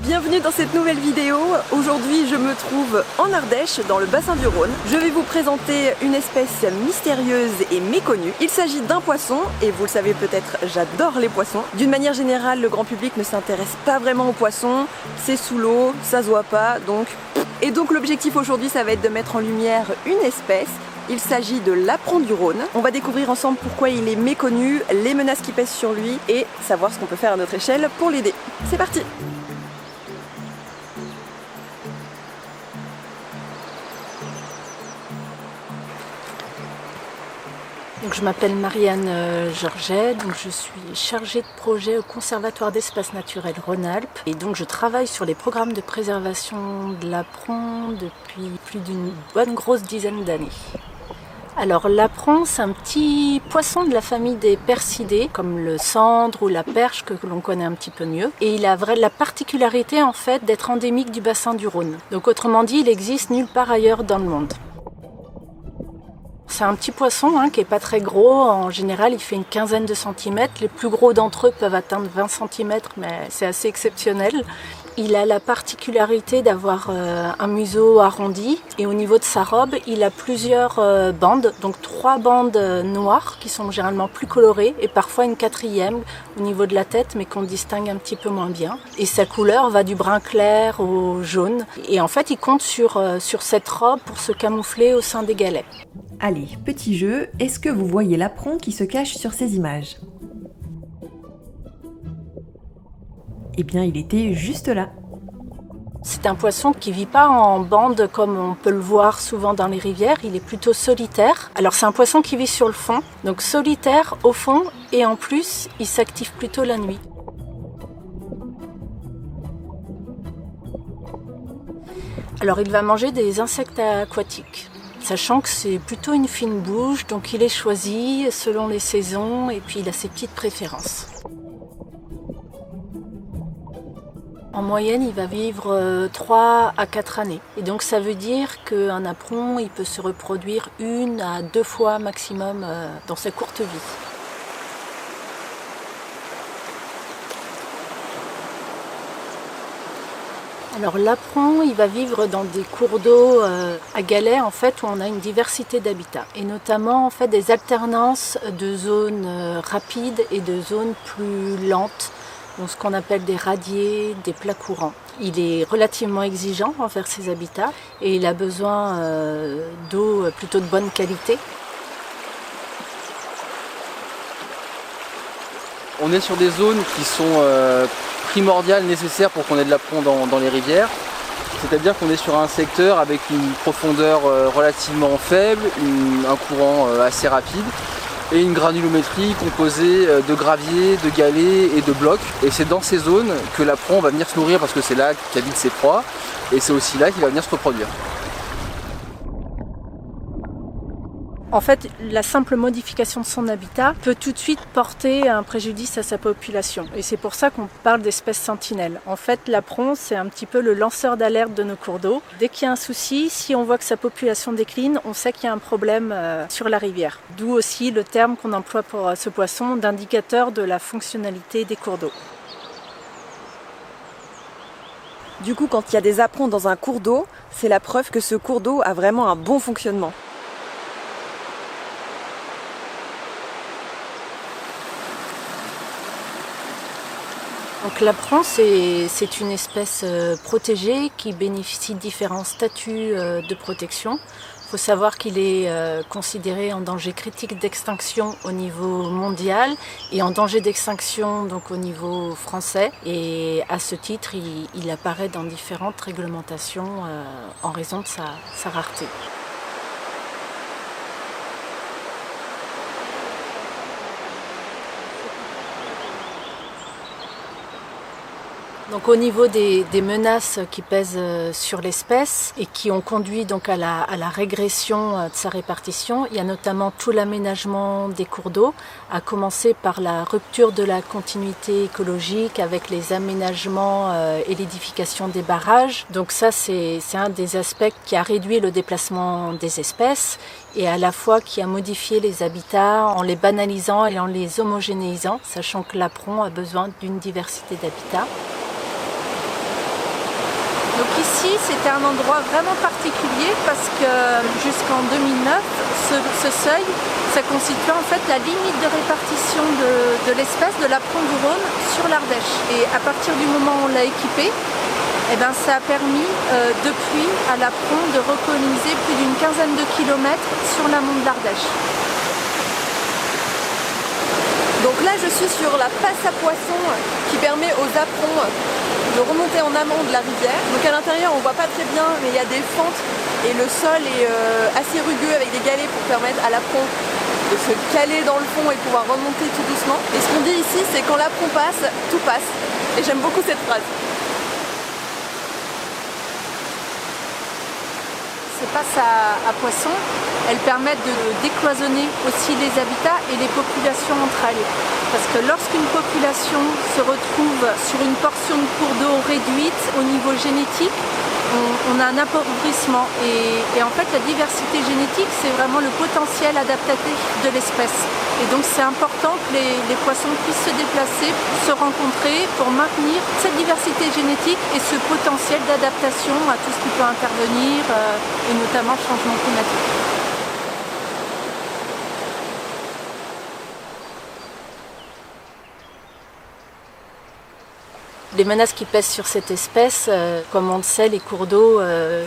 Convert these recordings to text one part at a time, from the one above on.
Bienvenue dans cette nouvelle vidéo. Aujourd'hui je me trouve en Ardèche, dans le bassin du Rhône. Je vais vous présenter une espèce mystérieuse et méconnue. Il s'agit d'un poisson, et vous le savez peut-être, j'adore les poissons. D'une manière générale, le grand public ne s'intéresse pas vraiment aux poissons. C'est sous l'eau, ça se voit pas, donc... Et donc l'objectif aujourd'hui, ça va être de mettre en lumière une espèce. Il s'agit de l'apron du Rhône. On va découvrir ensemble pourquoi il est méconnu, les menaces qui pèsent sur lui et savoir ce qu'on peut faire à notre échelle pour l'aider. C'est parti! Donc, je m'appelle Marianne Georget, donc je suis chargée de projet au Conservatoire d'Espaces Naturels Rhône-Alpes et donc je travaille sur les programmes de préservation de l'apron depuis plus d'une bonne grosse dizaine d'années. Alors l'apron, c'est un petit poisson de la famille des percidés, comme le sandre ou la perche que l'on connaît un petit peu mieux. Et il a la particularité en fait d'être endémique du bassin du Rhône. Donc autrement dit, il existe nulle part ailleurs dans le monde. C'est un petit poisson qui est pas très gros. En général, il fait une quinzaine de centimètres. Les plus gros d'entre eux peuvent atteindre 20 centimètres, mais c'est assez exceptionnel. Il a la particularité d'avoir un museau arrondi et au niveau de sa robe, il a plusieurs bandes, donc 3 bandes noires qui sont généralement plus colorées et parfois une 4e au niveau de la tête mais qu'on distingue un petit peu moins bien. Et sa couleur va du brun clair au jaune et en fait il compte sur cette robe pour se camoufler au sein des galets. Allez, petit jeu, est-ce que vous voyez l'apron qui se cache sur ces images ? Eh bien, il était juste là. C'est un poisson qui vit pas en bande comme on peut le voir souvent dans les rivières, il est plutôt solitaire. Alors c'est un poisson qui vit sur le fond, donc solitaire au fond et en plus il s'active plutôt la nuit. Alors il va manger des insectes aquatiques. Sachant que c'est plutôt une fine bouche, donc il est choisi selon les saisons et puis il a ses petites préférences. En moyenne, il va vivre 3 à 4 années. Et donc ça veut dire qu'un apron, il peut se reproduire 1 à 2 fois maximum dans sa courte vie. Alors l'apron, il va vivre dans des cours d'eau à galets en fait où on a une diversité d'habitats et notamment en fait des alternances de zones rapides et de zones plus lentes. Donc ce qu'on appelle des radiers, des plats courants. Il est relativement exigeant envers ses habitats et il a besoin d'eau plutôt de bonne qualité. On est sur des zones qui sont primordiales, nécessaires pour qu'on ait de l'apron dans les rivières. C'est-à-dire qu'on est sur un secteur avec une profondeur relativement faible, un courant assez rapide et une granulométrie composée de graviers, de galets et de blocs. Et c'est dans ces zones que l'apron va venir se nourrir parce que c'est là qu'habitent ses proies et c'est aussi là qu'il va venir se reproduire. En fait, la simple modification de son habitat peut tout de suite porter un préjudice à sa population. Et c'est pour ça qu'on parle d'espèces sentinelles. En fait, l'apron, c'est un petit peu le lanceur d'alerte de nos cours d'eau. Dès qu'il y a un souci, si on voit que sa population décline, on sait qu'il y a un problème sur la rivière. D'où aussi le terme qu'on emploie pour ce poisson d'indicateur de la fonctionnalité des cours d'eau. Du coup, quand il y a des aprons dans un cours d'eau, c'est la preuve que ce cours d'eau a vraiment un bon fonctionnement. Donc l'apron, c'est une espèce protégée qui bénéficie de différents statuts de protection. Il faut savoir qu'il est considéré en danger critique d'extinction au niveau mondial et en danger d'extinction donc au niveau français. Et à ce titre, il apparaît dans différentes réglementations en raison de sa rareté. Donc au niveau des menaces qui pèsent sur l'espèce et qui ont conduit donc à la régression de sa répartition, il y a notamment tout l'aménagement des cours d'eau, à commencer par la rupture de la continuité écologique avec les aménagements et l'édification des barrages. Donc ça c'est un des aspects qui a réduit le déplacement des espèces et à la fois qui a modifié les habitats en les banalisant et en les homogénéisant, sachant que l'apron a besoin d'une diversité d'habitats. Donc ici, c'était un endroit vraiment particulier parce que jusqu'en 2009, ce seuil, ça constituait en fait la limite de répartition de l'espèce de l'apron du Rhône sur l'Ardèche. Et à partir du moment où on l'a équipé, ça a permis depuis à l'apron de recoloniser plus d'une quinzaine de kilomètres sur l'amont de l'Ardèche. Donc là je suis sur la passe à poissons qui permet aux aprons de remonter en amont de la rivière. Donc à l'intérieur on voit pas très bien mais il y a des fentes et le sol est assez rugueux avec des galets pour permettre à l'apron de se caler dans le fond et pouvoir remonter tout doucement. Et ce qu'on dit ici c'est quand l'apron passe, tout passe. Et j'aime beaucoup cette phrase. Ces passes à poissons, elles permettent de décloisonner aussi les habitats et les populations entre elles. Parce que lorsqu'une population se retrouve sur une portion de cours d'eau réduite au niveau génétique, on a un appauvrissement. Et en fait, la diversité génétique, c'est vraiment le potentiel adaptatif de l'espèce. Et donc c'est important que les poissons puissent se déplacer, se rencontrer pour maintenir cette diversité génétique et ce potentiel d'adaptation à tout ce qui peut intervenir, et notamment le changement climatique. Les menaces qui pèsent sur cette espèce, comme on le sait, les cours d'eau,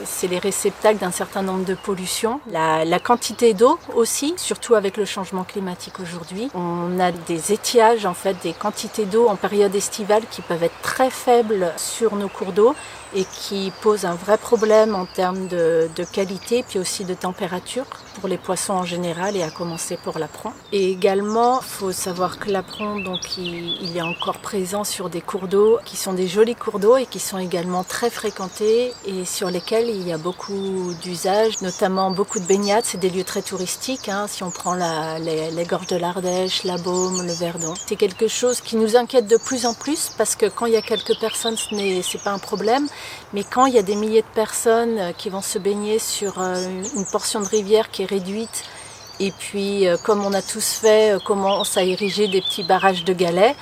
c'est les réceptacles d'un certain nombre de pollutions. La quantité d'eau aussi, surtout avec le changement climatique aujourd'hui. On a des étiages, en fait, des quantités d'eau en période estivale qui peuvent être très faibles sur nos cours d'eau et qui posent un vrai problème en termes de qualité, puis aussi de température pour les poissons en général et à commencer pour l'apron. Et également, il faut savoir que l'apron, donc, il est encore présent sur des cours d'eau qui sont des jolis cours d'eau et qui sont également très fréquentés et sur lesquels il y a beaucoup d'usages, notamment beaucoup de baignades. C'est des lieux très touristiques, hein, si on prend les gorges de l'Ardèche, la Baume, le Verdon. C'est quelque chose qui nous inquiète de plus en plus parce que quand il y a quelques personnes, c'est pas un problème. Mais quand il y a des milliers de personnes qui vont se baigner sur une portion de rivière qui est réduite, et puis comme on a tous fait, commence à ériger des petits barrages de galets,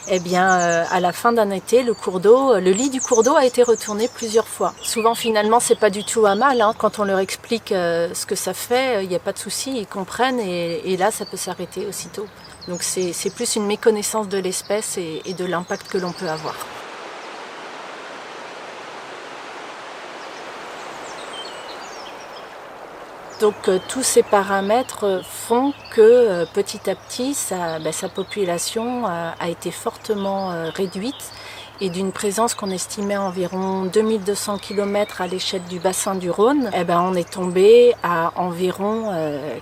eh bien à la fin d'un été, le lit du cours d'eau a été retourné plusieurs fois. Souvent finalement c'est pas du tout un mal, hein. Quand on leur explique ce que ça fait, il n'y a pas de souci, ils comprennent et là ça peut s'arrêter aussitôt. Donc c'est plus une méconnaissance de l'espèce et de l'impact que l'on peut avoir. Donc tous ces paramètres font que petit à petit sa population a été fortement réduite et d'une présence qu'on estimait à environ 2200 km à l'échelle du bassin du Rhône, on est tombé à environ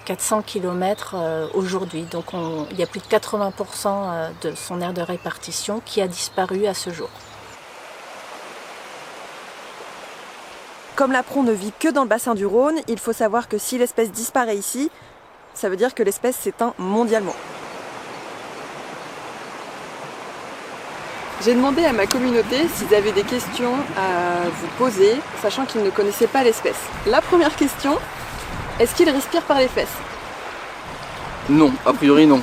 400 km aujourd'hui. Donc il y a plus de 80% de son aire de répartition qui a disparu à ce jour. Comme l'apron ne vit que dans le bassin du Rhône, il faut savoir que si l'espèce disparaît ici, ça veut dire que l'espèce s'éteint mondialement. J'ai demandé à ma communauté s'ils avaient des questions à vous poser, sachant qu'ils ne connaissaient pas l'espèce. La première question, est-ce qu'il respire par les fesses ? Non, a priori non.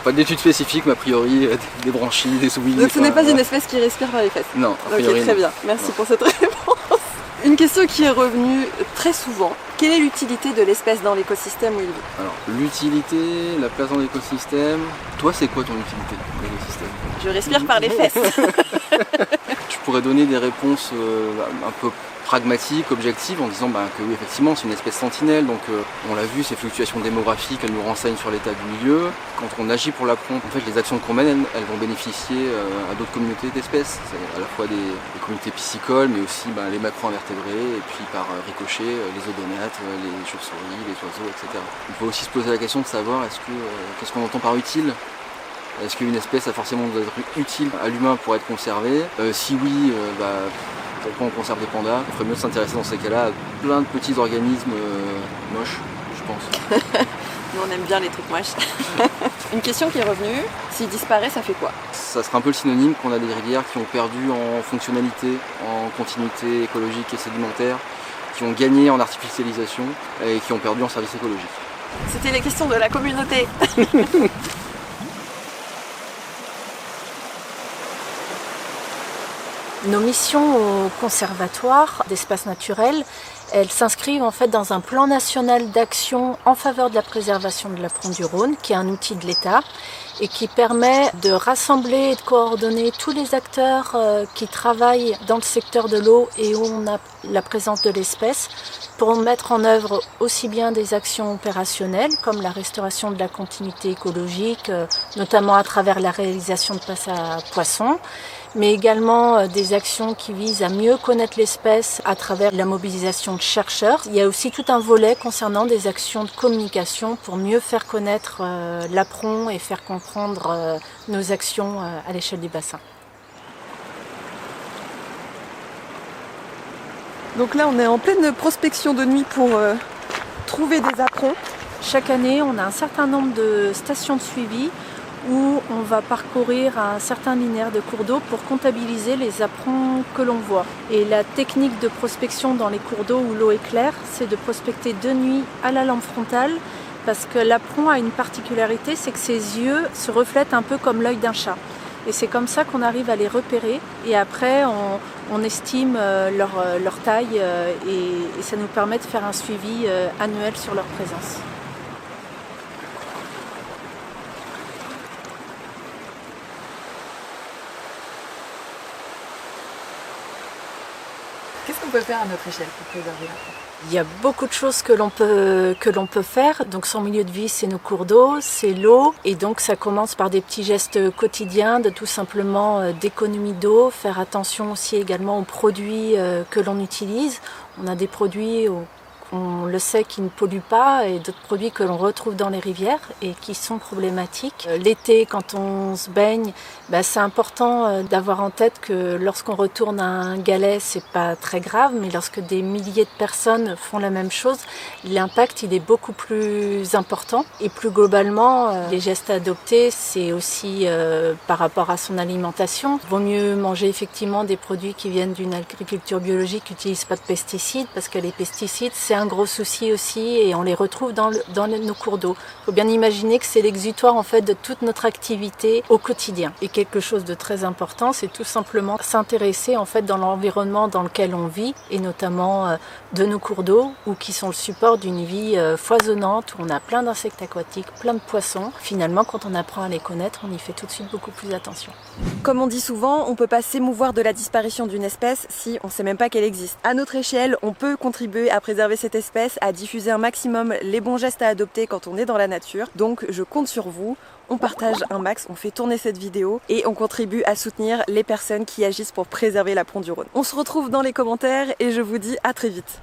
Pas d'études spécifiques, mais a priori des branchies, des souris. Donc ce n'est pas une espèce qui respire par les fesses ? Non, a priori ok, très non. bien, merci pour cette réponse. Une question qui est revenue très souvent. Quelle est l'utilité de l'espèce dans l'écosystème où il vit ? Alors, l'utilité, la place dans l'écosystème. Toi, c'est quoi ton utilité dans l'écosystème ? Je respire par les fesses. Tu pourrais donner des réponses un peu pragmatiques, objectives, en disant que oui, effectivement, c'est une espèce sentinelle, donc on l'a vu, ces fluctuations démographiques, elles nous renseignent sur l'état du milieu. Quand on agit pour l'apron, en fait, les actions qu'on mène, elles vont bénéficier à d'autres communautés d'espèces, c'est à la fois des communautés piscicoles, mais aussi les macro-invertébrés, et puis par ricochet, les odonates, les chauves-souris, les oiseaux, etc. On peut aussi se poser la question de savoir qu'est-ce qu'on entend par utile ? Est-ce qu'une espèce a forcément besoin d'être utile à l'humain pour être conservée ? Si oui, pourquoi on conserve des pandas ? Il ferait mieux de s'intéresser dans ces cas-là à plein de petits organismes moches, je pense. Nous on aime bien les trucs moches. Une question qui est revenue, s'il disparaît, ça fait quoi ? Ça serait un peu le synonyme qu'on a des rivières qui ont perdu en fonctionnalité, en continuité écologique et sédimentaire, qui ont gagné en artificialisation et qui ont perdu en service écologique. C'était les questions de la communauté. Nos missions au Conservatoire d'espaces naturels, elles s'inscrivent en fait dans un plan national d'action en faveur de la préservation de l'apron du Rhône, qui est un outil de l'État et qui permet de rassembler et de coordonner tous les acteurs qui travaillent dans le secteur de l'eau et où on a la présence de l'espèce pour mettre en œuvre aussi bien des actions opérationnelles comme la restauration de la continuité écologique, notamment à travers la réalisation de passes à poissons, mais également des actions qui visent à mieux connaître l'espèce à travers la mobilisation de chercheurs. Il y a aussi tout un volet concernant des actions de communication pour mieux faire connaître l'apron et faire comprendre nos actions à l'échelle du bassin. Donc là, on est en pleine prospection de nuit pour trouver des aprons. Chaque année, on a un certain nombre de stations de suivi où on va parcourir un certain linéaire de cours d'eau pour comptabiliser les aprons que l'on voit. Et la technique de prospection dans les cours d'eau où l'eau est claire, c'est de prospecter de nuit à la lampe frontale parce que l'apron a une particularité, c'est que ses yeux se reflètent un peu comme l'œil d'un chat. Et c'est comme ça qu'on arrive à les repérer et après on estime leur taille et ça nous permet de faire un suivi annuel sur leur présence. Qu'est-ce qu'on peut faire à notre échelle pour préserver l'apron ? Il y a beaucoup de choses que l'on peut faire. Donc son milieu de vie, c'est nos cours d'eau, c'est l'eau. Et donc ça commence par des petits gestes quotidiens de tout simplement d'économie d'eau, faire attention aussi également aux produits que l'on utilise. On a des produits on le sait qui ne polluent pas et d'autres produits que l'on retrouve dans les rivières et qui sont problématiques. L'été, quand on se baigne, c'est important d'avoir en tête que lorsqu'on retourne à un galet, c'est pas très grave, mais lorsque des milliers de personnes font la même chose, l'impact il est beaucoup plus important. Et plus globalement, les gestes à adopter, c'est aussi par rapport à son alimentation. Il vaut mieux manger effectivement des produits qui viennent d'une agriculture biologique qui n'utilisent pas de pesticides, parce que les pesticides, c'est un gros souci aussi et on les retrouve dans nos cours d'eau. Il faut bien imaginer que c'est l'exutoire en fait de toute notre activité au quotidien. Et quelque chose de très important, c'est tout simplement s'intéresser en fait dans l'environnement dans lequel on vit et notamment de nos cours d'eau ou qui sont le support d'une vie foisonnante où on a plein d'insectes aquatiques, plein de poissons. Finalement, quand on apprend à les connaître, on y fait tout de suite beaucoup plus attention. Comme on dit souvent, on ne peut pas s'émouvoir de la disparition d'une espèce si on ne sait même pas qu'elle existe. À notre échelle, on peut contribuer à préserver cette espèce, à diffuser un maximum les bons gestes à adopter quand on est dans la nature. Donc je compte sur vous, on partage un max, on fait tourner cette vidéo et on contribue à soutenir les personnes qui agissent pour préserver l'apron du Rhône. On se retrouve dans les commentaires et je vous dis à très vite.